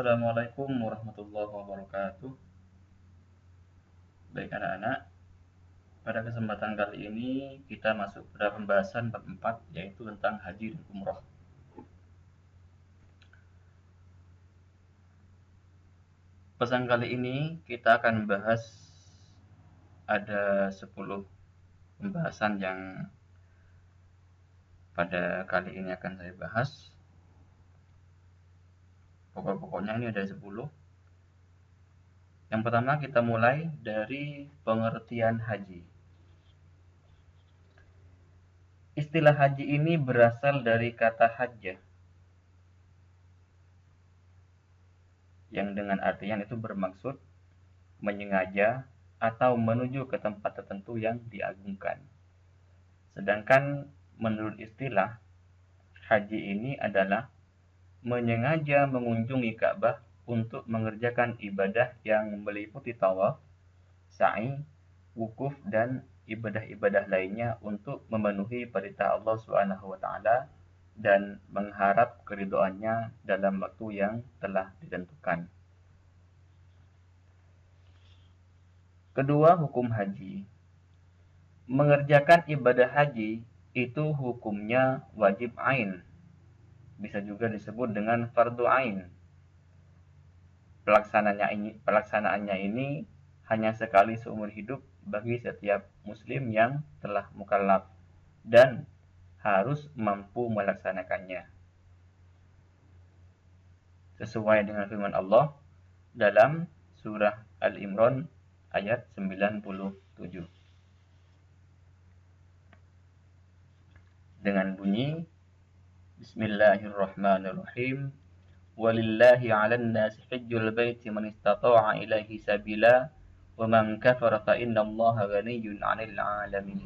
Assalamualaikum warahmatullahi wabarakatuh. Baik anak-anak, pada kesempatan kali ini kita masuk pada pembahasan bab 4, yaitu tentang haji dan umroh. Pesan kali ini kita akan membahas ada 10 pembahasan yang pada kali ini akan saya bahas. Pokok-pokoknya ini ada 10. Yang pertama kita mulai dari pengertian haji. Istilah haji ini berasal dari kata hajjah, yang dengan artian itu bermaksud menyengaja atau menuju ke tempat tertentu yang diagungkan. Sedangkan menurut istilah, haji ini adalah menyengaja mengunjungi Ka'bah untuk mengerjakan ibadah yang meliputi tawaf, sa'i, wukuf, dan ibadah-ibadah lainnya untuk memenuhi perintah Allah SWT dan mengharap keridhoannya dalam waktu yang telah ditentukan. Kedua, hukum haji. Mengerjakan ibadah haji itu hukumnya wajib ain. Bisa juga disebut dengan fardu ain. Pelaksanaannya ini hanya sekali seumur hidup bagi setiap muslim yang telah mukallaf dan harus mampu melaksanakannya. Sesuai dengan firman Allah dalam surah Al-Imran ayat 97. Dengan bunyi Bismillahirrahmanirrahim. Walillahi 'alan nasi hajjul baiti man istata'a ilaihi sabila wa man kafara fa innallaha ghaniyyun 'anil 'alamin.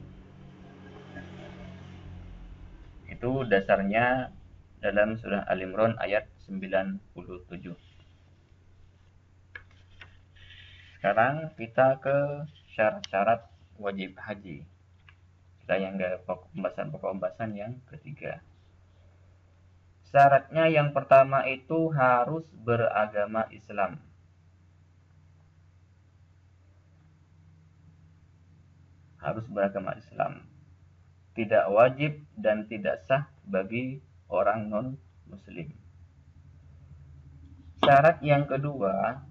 Itu dasarnya dalam surah Al-Imran ayat 97. Sekarang kita ke syarat-syarat wajib haji. Kita yang ke pembahasan yang ketiga. Syaratnya yang pertama itu harus beragama Islam. Harus beragama Islam. Tidak wajib dan tidak sah bagi orang non-muslim. Syarat yang kedua,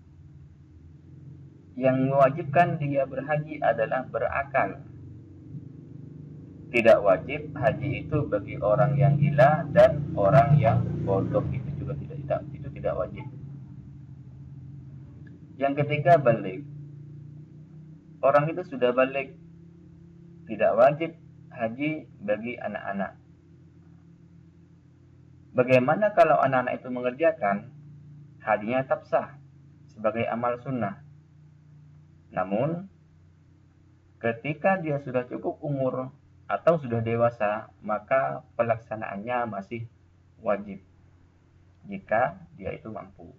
yang mewajibkan dia berhaji adalah berakal. Tidak wajib haji itu bagi orang yang gila dan orang yang bodoh, itu juga tidak wajib. Yang ketiga, balik. Orang itu sudah balik, tidak wajib haji bagi anak-anak. Bagaimana kalau anak-anak itu mengerjakan, hajinya tetap sah sebagai amal sunnah. Namun, ketika dia sudah cukup umur atau sudah dewasa, maka pelaksanaannya masih wajib jika dia itu mampu.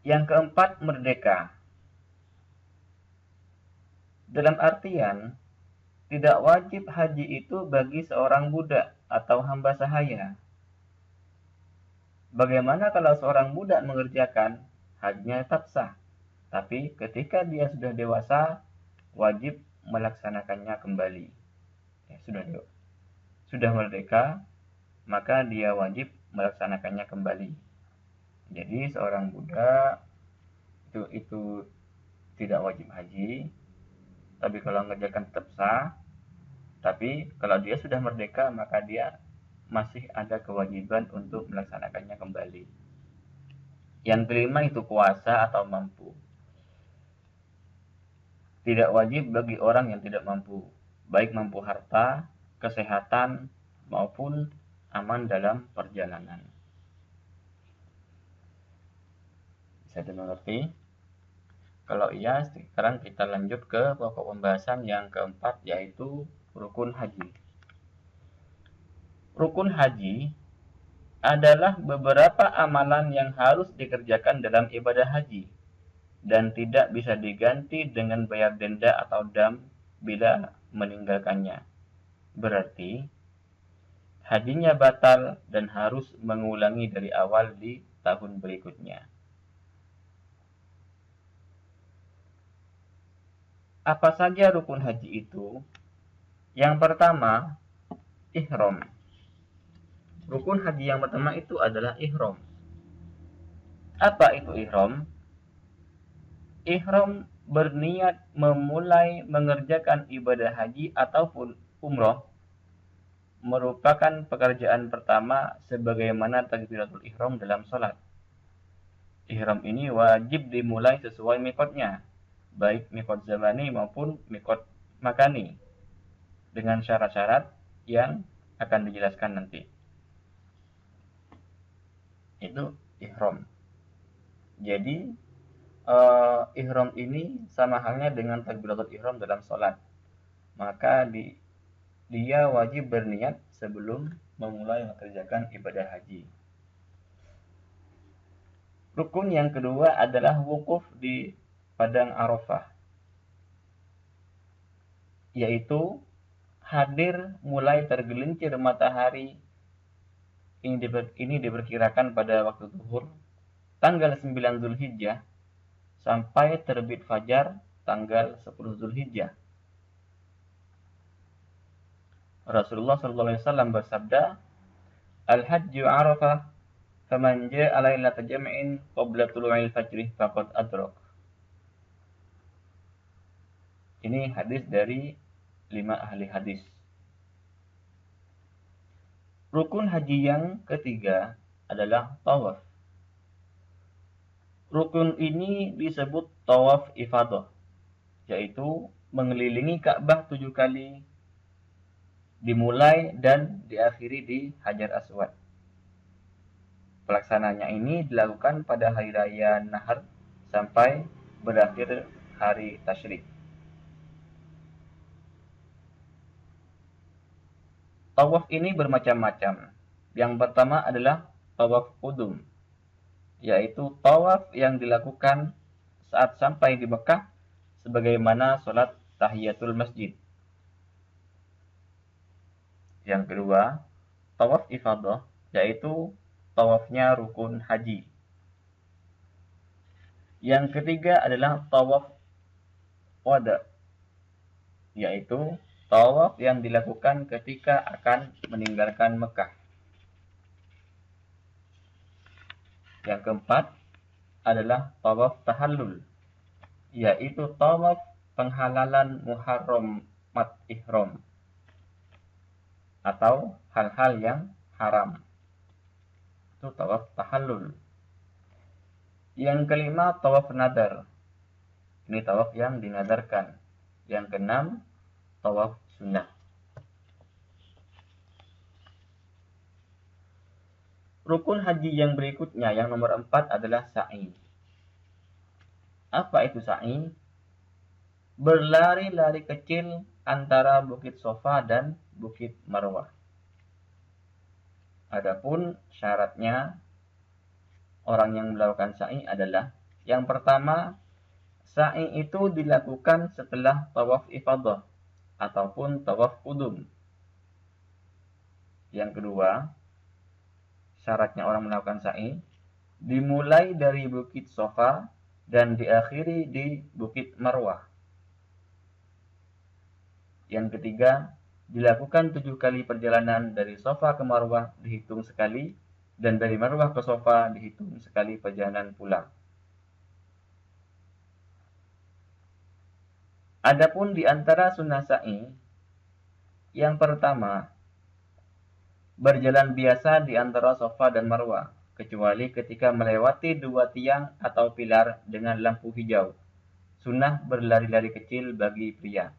Yang keempat, merdeka. Dalam artian, tidak wajib haji itu bagi seorang budak atau hamba sahaya. Bagaimana kalau seorang budak mengerjakan, hajinya tetap sah. Tapi ketika dia sudah dewasa, wajib melaksanakannya kembali. Sudah merdeka, maka dia wajib melaksanakannya kembali. Jadi seorang budak itu tidak wajib haji, tapi kalau mengerjakan tetap sah. Tapi kalau dia sudah merdeka, maka dia masih ada kewajiban untuk melaksanakannya kembali. Yang kelima itu kuasa atau mampu. Tidak wajib bagi orang yang tidak mampu, baik mampu harta, kesehatan, maupun aman dalam perjalanan. Bisa dimengerti? Kalau iya, sekarang kita lanjut ke pokok pembahasan yang keempat, yaitu rukun haji. Rukun haji adalah beberapa amalan yang harus dikerjakan dalam ibadah haji dan tidak bisa diganti dengan bayar denda atau dam bila meninggalkannya. Berarti hajinya batal dan harus mengulangi dari awal di tahun berikutnya. Apa saja rukun haji itu? Yang pertama, ihram. Rukun haji yang pertama itu adalah ihram. Apa itu ihram? Ihram berniat memulai mengerjakan ibadah haji ataupun umroh merupakan pekerjaan pertama sebagaimana takbiratul ihram dalam salat. Ihram ini wajib dimulai sesuai miqatnya, baik miqat zamani maupun miqat makani, dengan syarat-syarat yang akan dijelaskan nanti. Itu ihram. Jadi ihram ini sama halnya dengan takbiratul ihram dalam salat. Maka dia wajib berniat sebelum memulai mengerjakan ibadah haji. Rukun yang kedua adalah wukuf di Padang Arafah, yaitu hadir mulai tergelincir matahari. Ini diperkirakan pada waktu zuhur tanggal 9 Zulhijjah sampai terbit fajar tanggal 10 Zulhijjah. Rasulullah SAW bersabda, Al-Hajju Arafah, faman ja'a lailata jam'in qabla tulu'il fajri faqad adrak. Ini hadis dari 5 ahli hadis. Rukun haji yang ketiga adalah tawaf. Rukun ini disebut tawaf ifadah, yaitu mengelilingi Ka'bah 7 kali, dimulai dan diakhiri di Hajar Aswad. Pelaksananya ini dilakukan pada hari raya Nahar sampai berakhir hari Tasyrik. Tawaf ini bermacam-macam. Yang pertama adalah tawaf qudum, yaitu tawaf yang dilakukan saat sampai di Mekah sebagaimana sholat tahiyatul masjid. Yang kedua, tawaf ifadah, yaitu tawafnya rukun haji. Yang ketiga adalah tawaf wada, yaitu tawaf yang dilakukan ketika akan meninggalkan Mekah. Yang keempat adalah tawaf tahallul, yaitu tawaf penghalalan muharramat ihram atau hal-hal yang haram. Itu tawaf tahallul. Yang kelima tawaf nadar. Ini tawaf yang dinadarkan. Yang keenam tawaf sunnah. Rukun haji yang berikutnya yang nomor 4 adalah sa'i. Apa itu sa'i? Berlari-lari kecil antara Bukit Sofa dan Bukit Marwah. Adapun syaratnya orang yang melakukan sa'i adalah, yang pertama, sa'i itu dilakukan setelah tawaf ifadah ataupun tawaf qudum. Yang kedua, syaratnya orang melakukan sa'i dimulai dari Bukit Sofa dan diakhiri di Bukit Marwah. Yang ketiga, dilakukan 7 kali perjalanan dari Sofa ke Marwah dihitung sekali, dan dari Marwah ke Sofa dihitung sekali perjalanan pulang. Adapun di antara sunnah sa'i, yang pertama, berjalan biasa di antara Sofa dan Marwah, kecuali ketika melewati 2 tiang atau pilar dengan lampu hijau. Sunnah berlari-lari kecil bagi pria.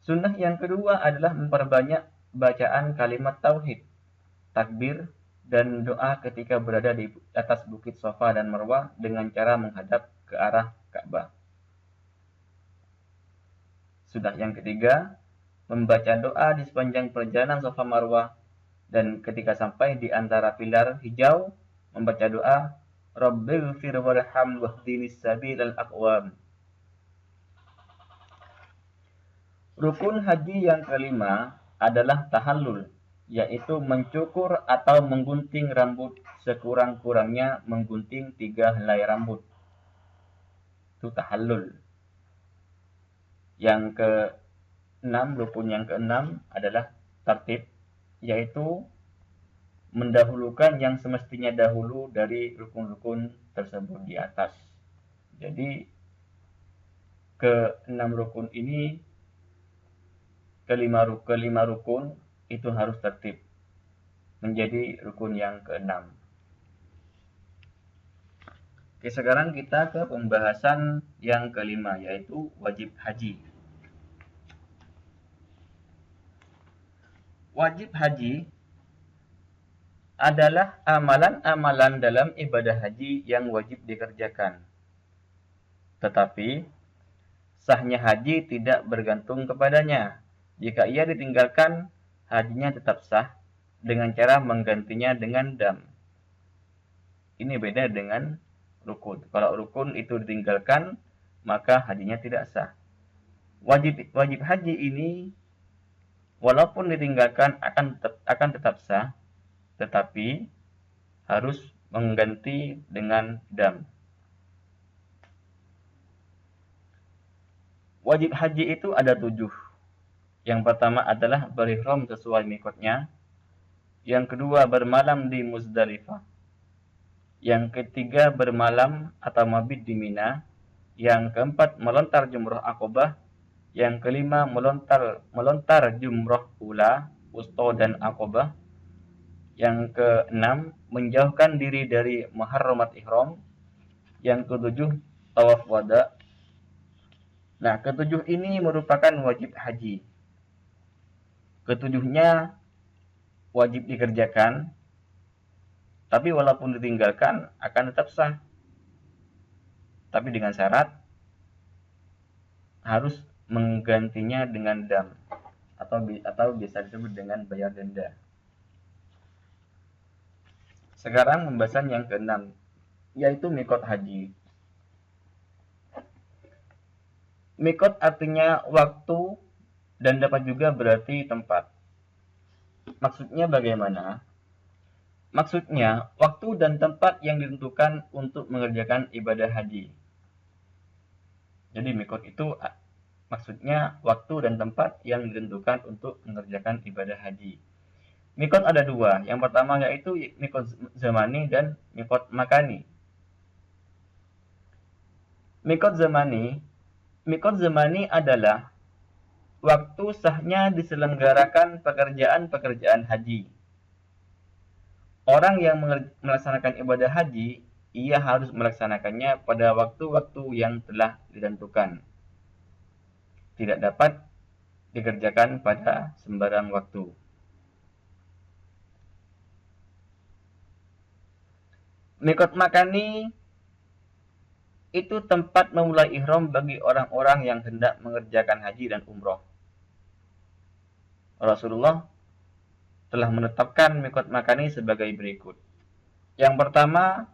Sunnah yang kedua adalah memperbanyak bacaan kalimat tauhid, takbir, dan doa ketika berada di atas Bukit Sofa dan Marwah dengan cara menghadap ke arah Ka'bah. Sunnah yang ketiga, membaca doa di sepanjang perjalanan Sofa Marwah, dan ketika sampai di antara pilar hijau, membaca doa, Rabbighfir warham wahdinis sabilal aqwam. Rukun haji yang kelima adalah tahallul, yaitu mencukur atau menggunting rambut sekurang-kurangnya menggunting 3 helai rambut. Itu tahallul. Yang keenam, rukun yang keenam adalah tartib, yaitu mendahulukan yang semestinya dahulu dari rukun-rukun tersebut di atas. Jadi keenam rukun ini, kelima rukun itu harus tertib menjadi rukun yang keenam. Oke, sekarang kita ke pembahasan yang kelima, yaitu wajib haji. Wajib haji adalah amalan-amalan dalam ibadah haji yang wajib dikerjakan. Tetapi sahnya haji tidak bergantung kepadanya. Jika ia ditinggalkan, hajinya tetap sah dengan cara menggantinya dengan dam. Ini beda dengan rukun. Kalau rukun itu ditinggalkan, maka hajinya tidak sah. Wajib haji ini walaupun ditinggalkan akan tetap sah, tetapi harus mengganti dengan dam. Wajib haji itu ada 7. Yang pertama adalah berihram sesuai mikotnya. Yang kedua, bermalam di Muzdalifah. Yang ketiga, bermalam atau mabit di Mina. Yang keempat, melontar jumrah Aqabah. Yang kelima, melontar jumrah ula, wusta dan Aqabah. Yang keenam, menjauhkan diri dari muharramat ihram. Yang ketujuh, tawaf wada. Nah, ketujuh ini merupakan wajib haji. Ketujuhnya wajib dikerjakan, tapi walaupun ditinggalkan akan tetap sah. Tapi dengan syarat harus menggantinya dengan dam atau bisa disebut dengan bayar denda. Sekarang pembahasan yang keenam, yaitu mikot haji. Mikot artinya waktu dan dapat juga berarti tempat. Maksudnya bagaimana? Maksudnya waktu dan tempat yang ditentukan untuk mengerjakan ibadah haji. Jadi mikot itu maksudnya waktu dan tempat yang ditentukan untuk mengerjakan ibadah haji. Mikot ada 2. Yang pertama yaitu mikot zamani dan mikot makani. Mikot zamani adalah waktu sahnya diselenggarakan pekerjaan-pekerjaan haji. Orang yang melaksanakan ibadah haji, ia harus melaksanakannya pada waktu-waktu yang telah ditentukan. Tidak dapat dikerjakan pada sembarang waktu. Mikot makani itu tempat memulai ihram bagi orang-orang yang hendak mengerjakan haji dan umroh. Rasulullah telah menetapkan mikot makani sebagai berikut. Yang pertama,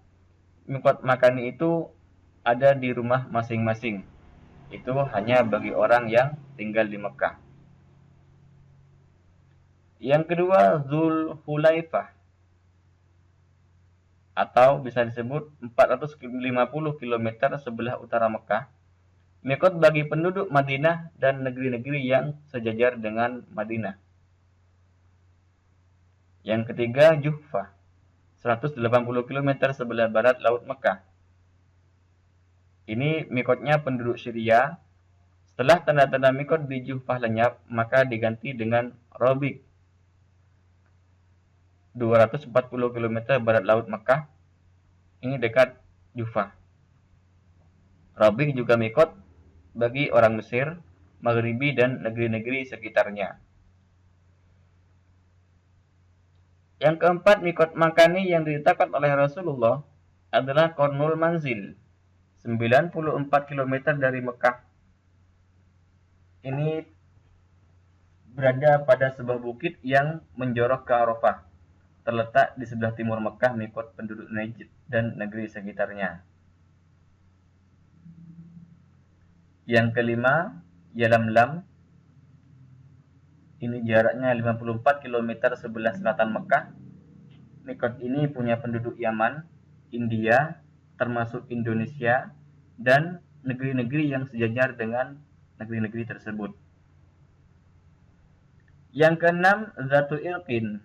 mikot makani itu ada di rumah masing-masing. Itu hanya bagi orang yang tinggal di Mekah. Yang kedua, Dzul Hulaifah, atau bisa disebut 450 km sebelah utara Mekah, mikot bagi penduduk Madinah dan negeri-negeri yang sejajar dengan Madinah. Yang ketiga, Juhfah, 180 km sebelah barat Laut Mekah. Ini mikotnya penduduk Syria. Setelah tanda-tanda mikot di Juhfah lenyap, maka diganti dengan Robiq, 240 km barat Laut Mekah. Ini dekat Juhfah. Robiq juga mikot bagi orang Mesir, Maghribi, dan negeri-negeri sekitarnya. Yang keempat, mikot makani yang ditetapkan oleh Rasulullah adalah Qarnul Manzil, 94 km dari Mekah. Ini berada pada sebuah bukit yang menjorok ke Arafah. Terletak di sebelah timur Mekah, mikot penduduk Najd dan negeri sekitarnya. Yang kelima, Yalamlam. ini jaraknya 54 km sebelah selatan Mekah. Mikot ini punya penduduk Yaman, India, termasuk Indonesia, dan negeri-negeri yang sejajar dengan negeri-negeri tersebut. Yang keenam, Zatu Irqin.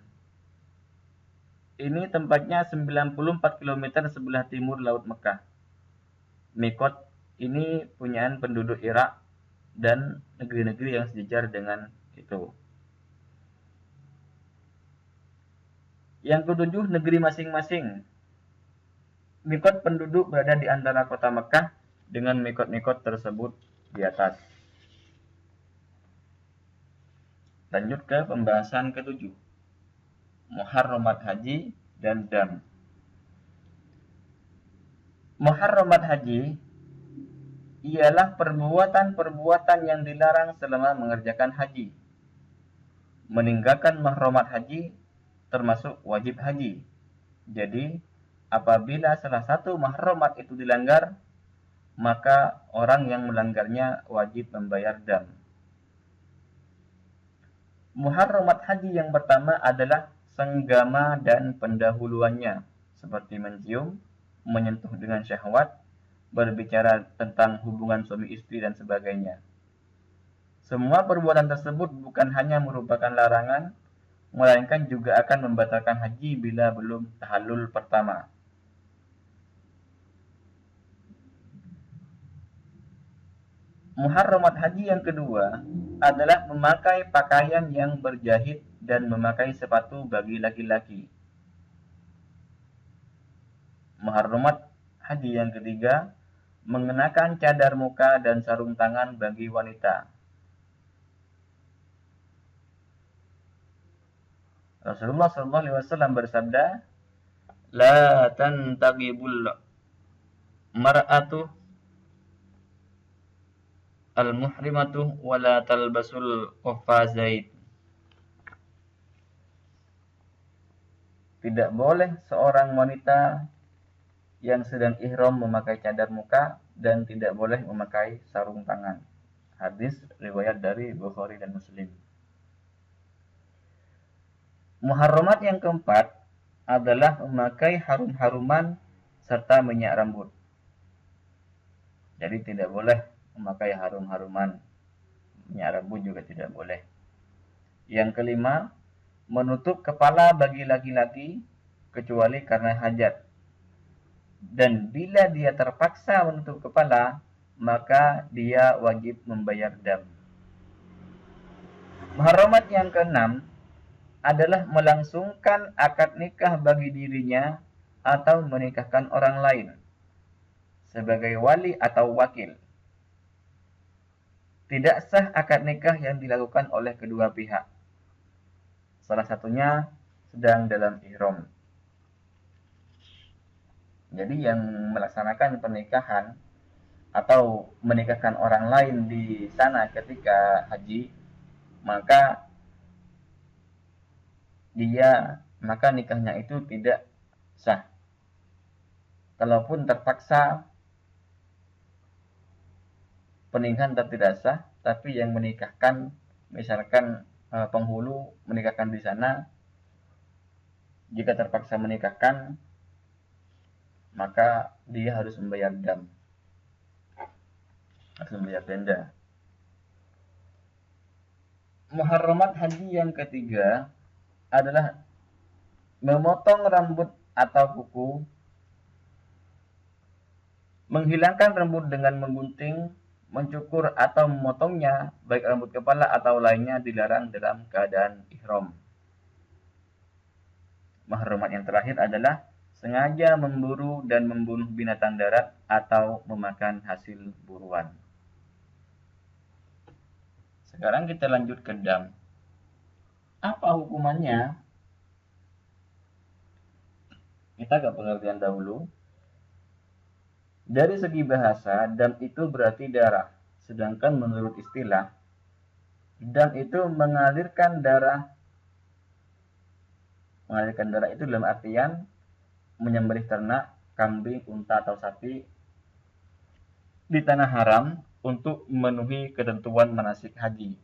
Ini tempatnya 94 km sebelah timur Laut Mekah. Mikot ini punyaan penduduk Irak dan negeri-negeri yang sejajar dengan itu. Yang ketujuh, negeri masing-masing. Mikot penduduk berada di antara kota Mekah dengan mikot-mikot tersebut di atas. Lanjut ke pembahasan ketujuh. Muharramat haji dan dam. Muharramat haji ialah perbuatan-perbuatan yang dilarang selama mengerjakan haji. Meninggalkan muharramat haji termasuk wajib haji. Jadi, apabila salah satu muharramat itu dilanggar, maka orang yang melanggarnya wajib membayar dam. Muharramat haji yang pertama adalah senggama dan pendahuluannya, seperti mencium, menyentuh dengan syahwat, berbicara tentang hubungan suami istri dan sebagainya. Semua perbuatan tersebut bukan hanya merupakan larangan, melainkan juga akan membatalkan haji bila belum tahallul pertama. Muharramat haji yang kedua adalah memakai pakaian yang berjahit dan memakai sepatu bagi laki-laki. Muharramat haji yang ketiga, mengenakan cadar muka dan sarung tangan bagi wanita. Rasulullah SAW bersabda, "La tantaqibul mar'atu al-muhrimatu wa la talbasul qaffazain." Tidak boleh seorang wanita yang sedang ihram memakai cadar muka dan tidak boleh memakai sarung tangan. Hadis riwayat dari Bukhari dan Muslim. Muharramat yang keempat adalah memakai harum-haruman serta minyak rambut. Jadi tidak boleh memakai harum-haruman. Minyak rambut juga tidak boleh. Yang kelima, menutup kepala bagi laki-laki kecuali karena hajat. Dan bila dia terpaksa menutup kepala, maka dia wajib membayar dam. Muharramat yang keenam adalah melangsungkan akad nikah bagi dirinya atau menikahkan orang lain sebagai wali atau wakil. Tidak sah akad nikah yang dilakukan oleh kedua pihak. Salah satunya sedang dalam ihram. Jadi yang melaksanakan pernikahan atau menikahkan orang lain di sana ketika haji, maka nikahnya itu tidak sah. Kalaupun terpaksa, pernikahan tetap tidak sah, tapi yang menikahkan, misalkan penghulu menikahkan di sana, jika terpaksa menikahkan, maka dia harus membayar dam, harus membayar denda. Muharramat haji yang ketiga adalah memotong rambut atau kuku, menghilangkan rambut dengan menggunting, mencukur atau memotongnya, baik rambut kepala atau lainnya, dilarang dalam keadaan ihram. Muharramat yang terakhir adalah sengaja memburu dan membunuh binatang darat atau memakan hasil buruan. Sekarang kita lanjut ke dam. Apa hukumannya? Kita ke pengertian dahulu. Dari segi bahasa, dam itu berarti darah. Sedangkan menurut istilah, dam itu mengalirkan darah. Mengalirkan darah itu dalam artian menyembelih ternak, kambing, unta atau sapi di tanah haram untuk memenuhi ketentuan manasik haji.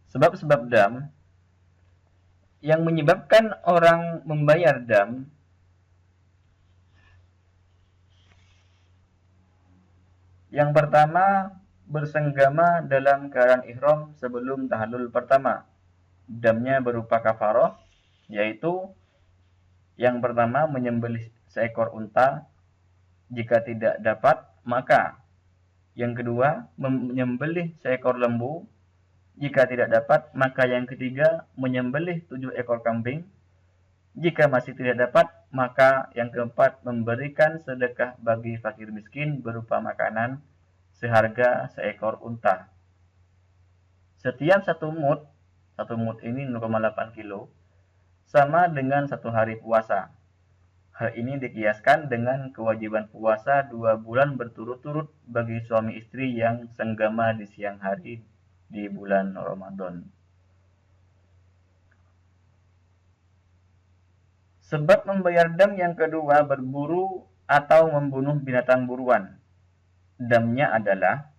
Sebab-sebab dam yang menyebabkan orang membayar dam yang pertama, bersenggama dalam keadaan ihram sebelum tahallul pertama. Damnya berupa kafaroh, yaitu yang pertama menyembelih seekor unta. Jika tidak dapat, maka yang kedua menyembelih seekor lembu. Jika tidak dapat, maka yang ketiga menyembelih 7 ekor kambing. Jika masih tidak dapat, maka yang keempat memberikan sedekah bagi fakir miskin berupa makanan seharga seekor unta. Setiap satu mud ini 0,8 kilo, sama dengan 1 hari puasa. Hal ini dikiaskan dengan kewajiban puasa 2 bulan berturut-turut bagi suami istri yang senggama di siang hari di bulan Ramadan. Sebab membayar dam yang kedua berburu atau membunuh binatang buruan. Damnya adalah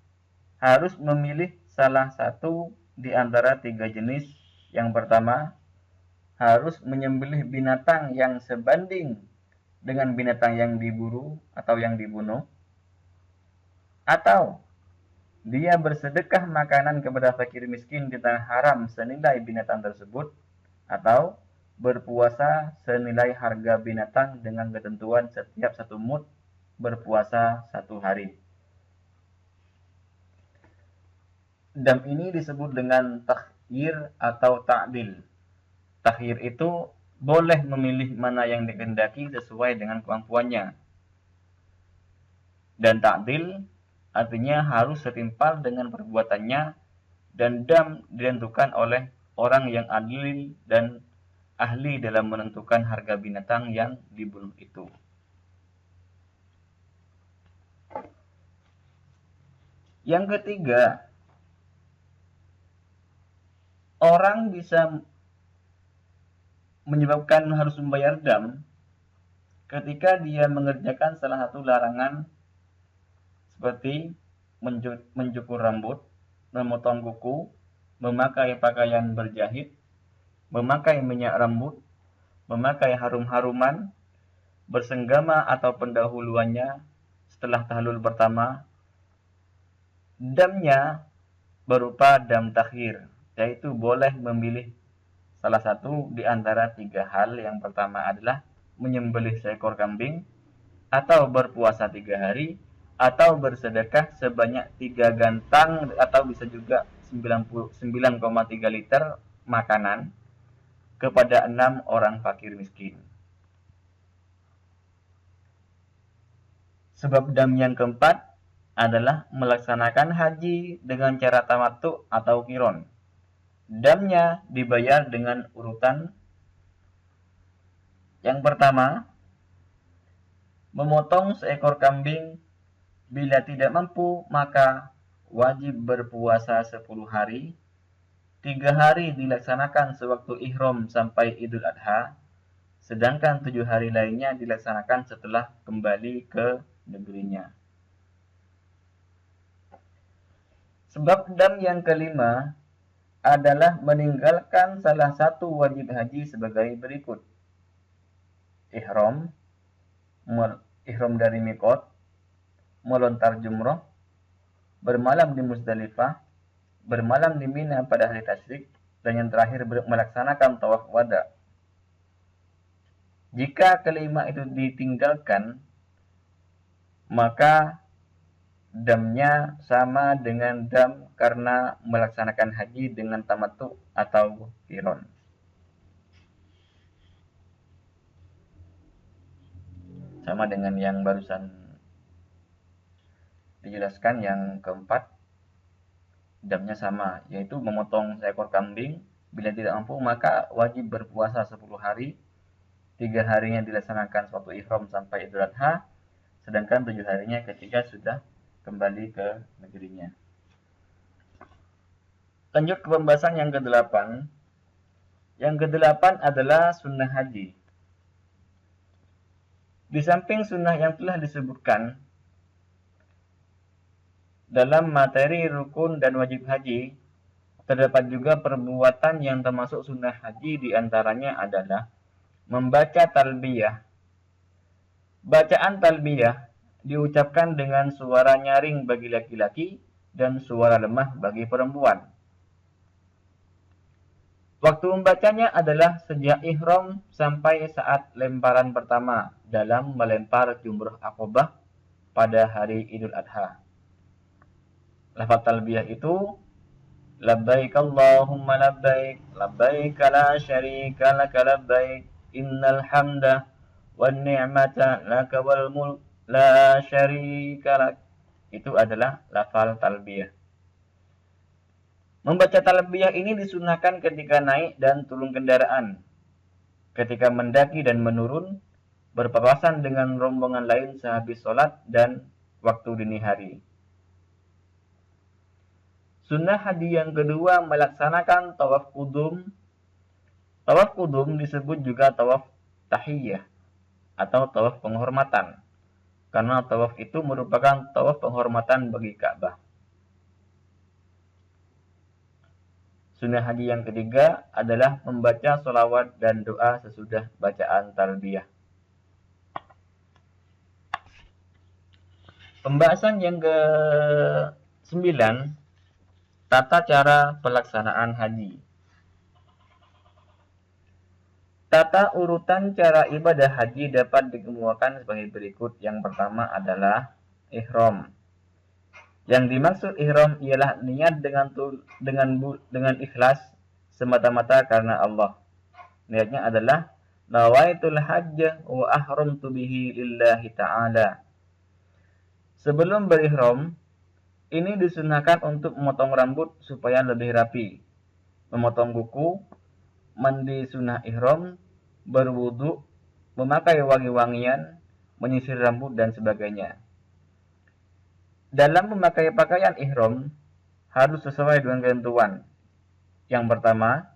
harus memilih salah satu di antara 3 jenis. Yang pertama, harus menyembelih binatang yang sebanding dengan binatang yang diburu atau yang dibunuh. Atau dia bersedekah makanan kepada fakir miskin di tanah haram senilai binatang tersebut. Atau berpuasa senilai harga binatang dengan ketentuan setiap 1 mud berpuasa 1 hari. Dam ini disebut dengan takhir atau ta'dil. Takhir itu boleh memilih mana yang dikehendaki sesuai dengan kemampuannya. Dan ta'dil artinya harus setimpal dengan perbuatannya, dan dam ditentukan oleh orang yang adil dan ahli dalam menentukan harga binatang yang dibunuh itu. Yang ketiga, orang bisa menyebabkan harus membayar dam ketika dia mengerjakan salah satu larangan seperti mencukur rambut, memotong kuku, memakai pakaian berjahit, memakai minyak rambut, memakai harum-haruman, bersenggama atau pendahuluannya setelah tahallul pertama. Damnya berupa dam takhir, yaitu boleh memilih salah satu di antara 3 hal. Yang pertama adalah menyembelih seekor kambing, atau berpuasa 3 hari, atau bersedekah sebanyak 3 gantang, atau bisa juga 9,3 liter makanan kepada 6 orang fakir miskin. Sebab dam yang keempat adalah melaksanakan haji dengan cara tamattu atau qiron. Damnya dibayar dengan urutan. Yang pertama, memotong seekor kambing. Bila tidak mampu, maka wajib berpuasa 10 hari. 3 hari dilaksanakan sewaktu ihram sampai Idul Adha, sedangkan 7 hari lainnya dilaksanakan setelah kembali ke negerinya. Sebab dam yang kelima adalah meninggalkan salah satu wajib haji sebagai berikut: ihram dari mikot, melontar jumroh, bermalam di Muzdalifah, bermalam di Mina pada hari tasyrik, dan yang terakhir melaksanakan tawaf wada. Jika kelima itu ditinggalkan, maka damnya sama dengan dam karena melaksanakan haji dengan tamattu atau qiron. Sama dengan yang barusan dijelaskan, yang keempat damnya sama, yaitu memotong seekor kambing. Bila tidak mampu, maka wajib berpuasa 10 hari. 3 harinya dilaksanakan suatu ihram sampai Idul Adha, sedangkan 7 harinya ketika sudah kembali ke negerinya. Lanjut ke pembahasan yang ke-8. Yang ke-8 adalah sunnah haji. Di samping sunnah yang telah disebutkan dalam materi rukun dan wajib haji, Terdapat juga perbuatan yang termasuk sunnah haji, diantaranya adalah membaca talbiyah. Bacaan talbiyah diucapkan dengan suara nyaring bagi laki-laki dan suara lemah bagi perempuan. Waktu membacanya adalah sejak ihram sampai saat lemparan pertama dalam melempar jumrah Aqabah pada hari Idul Adha. Lafaz talbiyah itu labbaik Allahumma labbaik, labbaik la syarika laka labbaik, innal hamda wan ni'mata laka wal mulk la syarika lak. Itu adalah lafal talbiyah. Membaca talbiyah ini disunahkan ketika naik dan turun kendaraan, ketika mendaki dan menurun, berpapasan dengan rombongan lain sehabis sholat, dan waktu dini hari. Sunnah haji yang kedua melaksanakan tawaf qudum. Tawaf qudum disebut juga tawaf tahiyyah atau tawaf penghormatan, karena tawaf itu merupakan tawaf penghormatan bagi Ka'bah. Sunnah haji yang ketiga adalah membaca sholawat dan doa sesudah bacaan talbiyah. Pembahasan yang ke-9, tata cara pelaksanaan haji. Tata urutan cara ibadah haji dapat dikemukakan sebagai berikut. Yang pertama adalah ihram. Yang dimaksud ihram ialah niat dengan ikhlas semata-mata karena Allah. Niatnya adalah nawaitul hajj wa ahramtu bihi lillahi ta'ala. Sebelum berihram, ini disunahkan untuk memotong rambut supaya lebih rapi, memotong kuku, mandi sunnah ihram, berwudu, memakai wangi-wangian, menyisir rambut, dan sebagainya. Dalam memakai pakaian ihram harus sesuai dengan ketentuan. Yang pertama,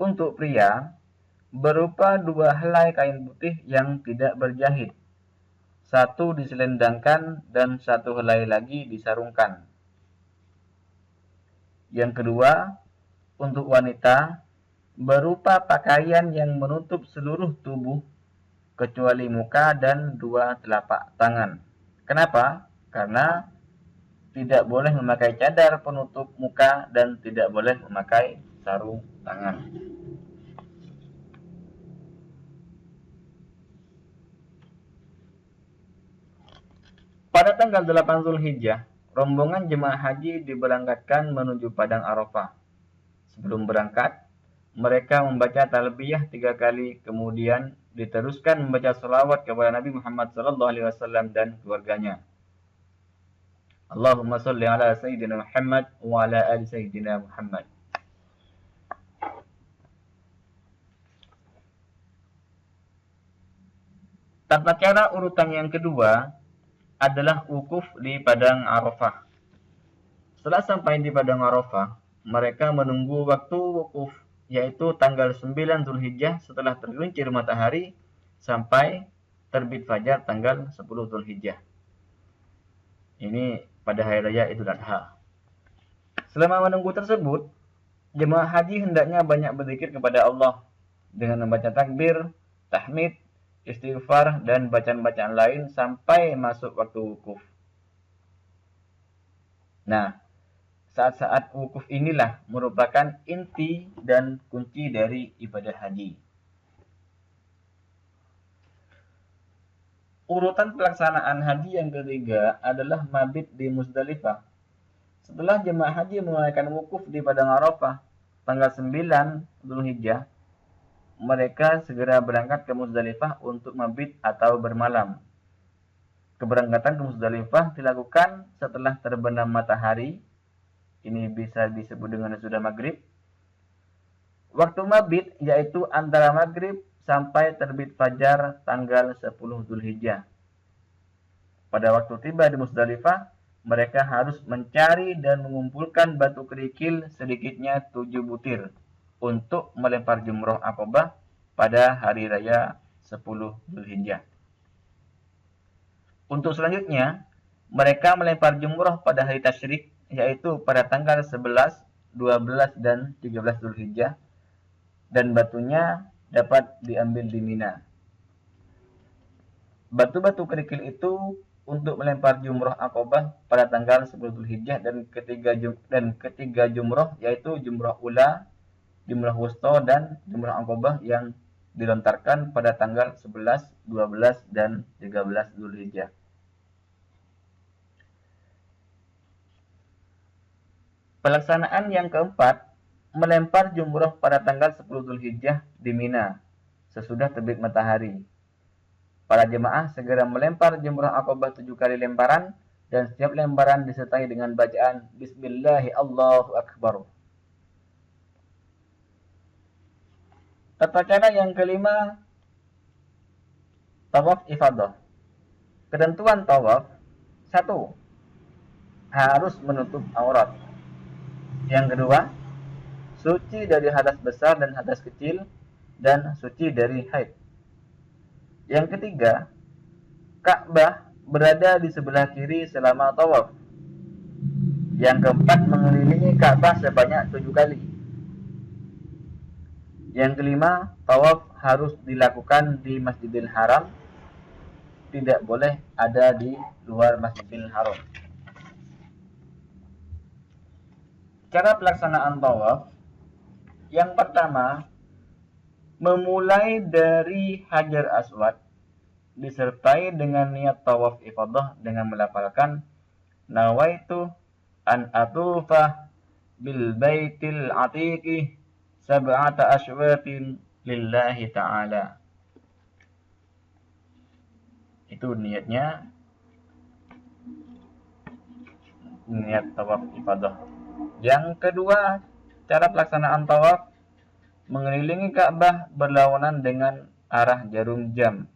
untuk pria, berupa 2 helai kain putih yang tidak berjahit. 1 diselendangkan dan 1 helai lagi disarungkan. Yang kedua, untuk wanita, berupa pakaian yang menutup seluruh tubuh kecuali muka dan 2 telapak tangan. Kenapa? Karena tidak boleh memakai cadar penutup muka dan tidak boleh memakai sarung tangan. Pada tanggal 8 Zulhijjah, rombongan jemaah haji diberangkatkan menuju Padang Arafah. Sebelum berangkat, mereka membaca talbiyah 3 kali, kemudian diteruskan membaca sholawat kepada Nabi Muhammad SAW dan keluarganya. Allahumma salli ala Sayyidina Muhammad wa ala ali Sayyidina Muhammad. Tata cara urutan yang kedua adalah wukuf di Padang Arafah. Setelah sampai di Padang Arafah, mereka menunggu waktu wukuf, yaitu tanggal 9 Zulhijjah setelah tergelincir matahari sampai terbit fajar tanggal 10 Zulhijjah. Ini pada hari raya Idul Adha. Selama menunggu tersebut, jemaah haji hendaknya banyak berzikir kepada Allah dengan membaca takbir, tahmid, istighfar, dan bacaan-bacaan lain sampai masuk waktu wukuf. Nah, saat-saat wukuf inilah merupakan inti dan kunci dari ibadah haji. Urutan pelaksanaan haji yang ketiga adalah mabit di Muzdalifah. Setelah jemaah haji menunaikan wukuf di Padang Arafah tanggal 9 Zulhijjah, mereka segera berangkat ke Muzdalifah untuk mabit atau bermalam. Keberangkatan ke Muzdalifah dilakukan setelah terbenam matahari. Ini bisa disebut dengan sudah maghrib. Waktu mabit yaitu antara maghrib sampai terbit fajar tanggal 10 Zulhijjah. Pada waktu tiba di Muzdalifah, mereka harus mencari dan mengumpulkan batu kerikil sedikitnya 7 butir untuk melempar jumroh Aqabah pada hari raya 10 Zulhijjah. Untuk selanjutnya, mereka melempar jumroh pada hari tasyrik, yaitu pada tanggal 11 12 dan 13 Zulhijjah, dan batunya dapat diambil di Mina. Batu-batu kerikil itu untuk melempar jumroh Aqabah pada tanggal 10 Zulhijjah, dan ketiga jumroh yaitu jumroh ula, jumroh wusta, dan jumroh Aqabah yang dilontarkan pada tanggal 11, 12, dan 13 Zulhijjah. Pelaksanaan yang keempat, melempar jumroh pada tanggal 10 Zulhijjah di Mina sesudah terbit matahari. Para jemaah segera melempar jumroh Aqabah 7 kali lemparan, dan setiap lemparan disertai dengan bacaan Bismillahi Allahu Akbar. Tata cara yang kelima, tawaf ifadah. Ketentuan tawaf: 1. Harus menutup aurat. Yang kedua, suci dari hadas besar dan hadas kecil, dan suci dari haid. Yang ketiga, Ka'bah berada di sebelah kiri selama tawaf. Yang keempat, mengelilingi Ka'bah sebanyak 7 kali. Yang kelima, tawaf harus dilakukan di Masjidil Haram, tidak boleh ada di luar Masjidil Haram. Cara pelaksanaan tawaf: yang pertama, memulai dari Hajar Aswad disertai dengan niat tawaf ifadah dengan melafalkan nawaitu an atufa bil baitil atiqi sab'ata asywatin lillahi ta'ala. Itu niatnya, niat tawaf ifadah. Yang kedua, cara pelaksanaan tawaf: mengelilingi Ka'bah berlawanan dengan arah jarum jam.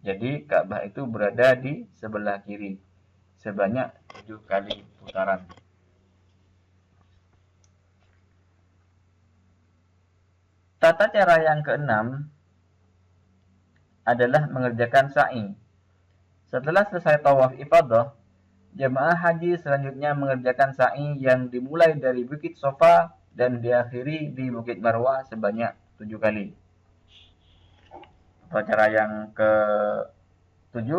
Jadi Ka'bah itu berada di sebelah kiri sebanyak 7 kali putaran. Tata cara yang keenam adalah mengerjakan sa'i. Setelah selesai tawaf ifadah, jemaah haji selanjutnya mengerjakan sa'i yang dimulai dari Bukit Sofa dan diakhiri di Bukit Marwah sebanyak 7 kali. Cara yang ke-7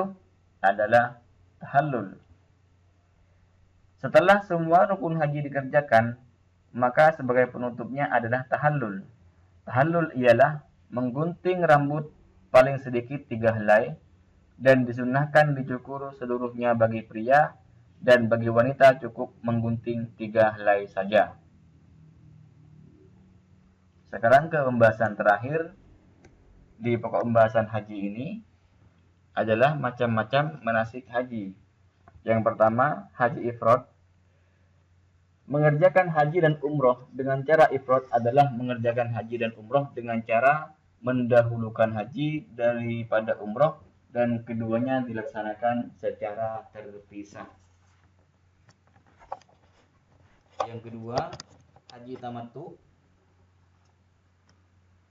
adalah tahallul. Setelah semua rukun haji dikerjakan, maka sebagai penutupnya adalah tahallul. Tahallul ialah menggunting rambut paling sedikit 3 helai, dan disunnahkan dicukur seluruhnya bagi pria, dan bagi wanita cukup menggunting 3 helai saja. Sekarang ke pembahasan terakhir di pokok pembahasan haji ini adalah macam-macam manasik haji. Yang pertama, haji ifrad. Mengerjakan haji dan umroh dengan cara ifrad adalah mengerjakan haji dan umroh dengan cara mendahulukan haji daripada umroh, dan keduanya dilaksanakan secara terpisah. Yang kedua, haji tamattu.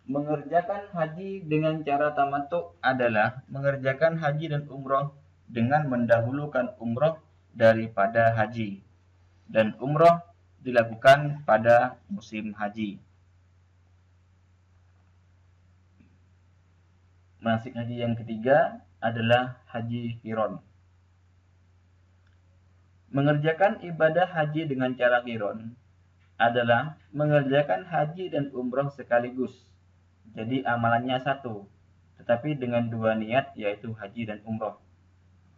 Mengerjakan haji dengan cara tamattu adalah mengerjakan haji dan umroh dengan mendahulukan umroh daripada haji, dan umroh dilakukan pada musim haji. Manasik haji yang ketiga adalah haji qiron. Mengerjakan ibadah haji dengan cara qiron adalah mengerjakan haji dan umroh sekaligus. Jadi amalannya satu, tetapi dengan 2 niat, yaitu haji dan umroh.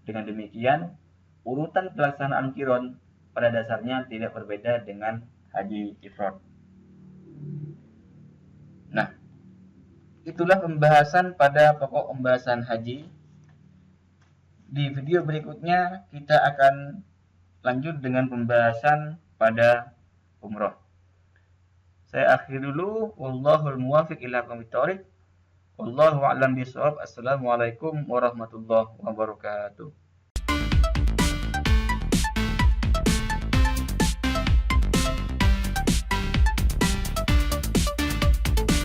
Dengan demikian, urutan pelaksanaan qiron pada dasarnya tidak berbeda dengan haji ifrad. Nah, itulah pembahasan pada pokok pembahasan haji. Di video berikutnya kita akan lanjut dengan pembahasan pada umroh. Saya akhiri dulu. Wallahul muwafiq ila aqwamit thoriq. Wallahu a'lam bishawab. Assalamualaikum warahmatullahi wabarakatuh.